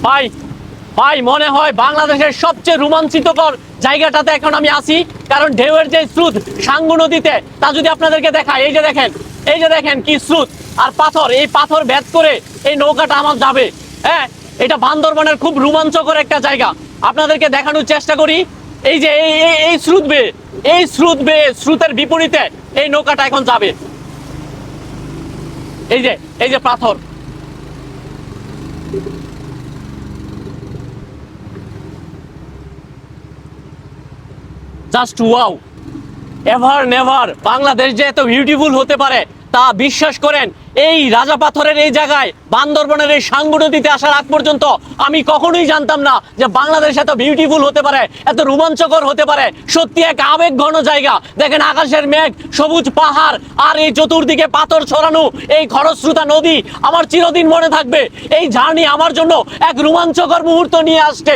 ভাই ভাই মনে হয় বাংলাদেশের সবচেয়ে রোমাঞ্চিতকর জায়গাটাতে এখন আমি আছি, কারণ ঢেউয়ের যে স্রোত সাঙ্গু নদীতে তা যদি আপনাদেরকে দেখায়, এই যে দেখেন কি স্রোত আর পাথর, এই পাথর ভেদ করে এই নৌকাটা আমার যাবে। হ্যাঁ, এটা বান্দরবানের খুব রোমাঞ্চকর একটা জায়গা, আপনাদেরকে দেখানোর চেষ্টা করি। এই যে এই স্রোত বেয়ে, স্রোতের বিপরীতে এই নৌকাটা এখন যাবে। এই যে পাথর, just wow, ever never Bangladesh যে এত বিউটিফুল হতে পারে তা বিশ্বাস করেন এই রাজা পাথরের এই জায়গায় বান্দরবনের এই সাঙ্গু নদীতে আসার আগ পর্যন্ত আমি কখনোই জানতাম না যে বাংলাদেশ এত বিউটিফুল হতে পারে, এত রোমাঞ্চকর হতে পারে। সত্যি এক আবেগ ঘন জায়গা। দেখেন আকাশের মেঘ, সবুজ পাহাড় আর এই চতুর্দিকে পাথর ছড়ানো এই খরস্রোতা নদী আমার চিরদিন মনে থাকবে। এই জার্নি আমার জন্য এক রোমাঞ্চকর মুহূর্ত নিয়ে আসছে।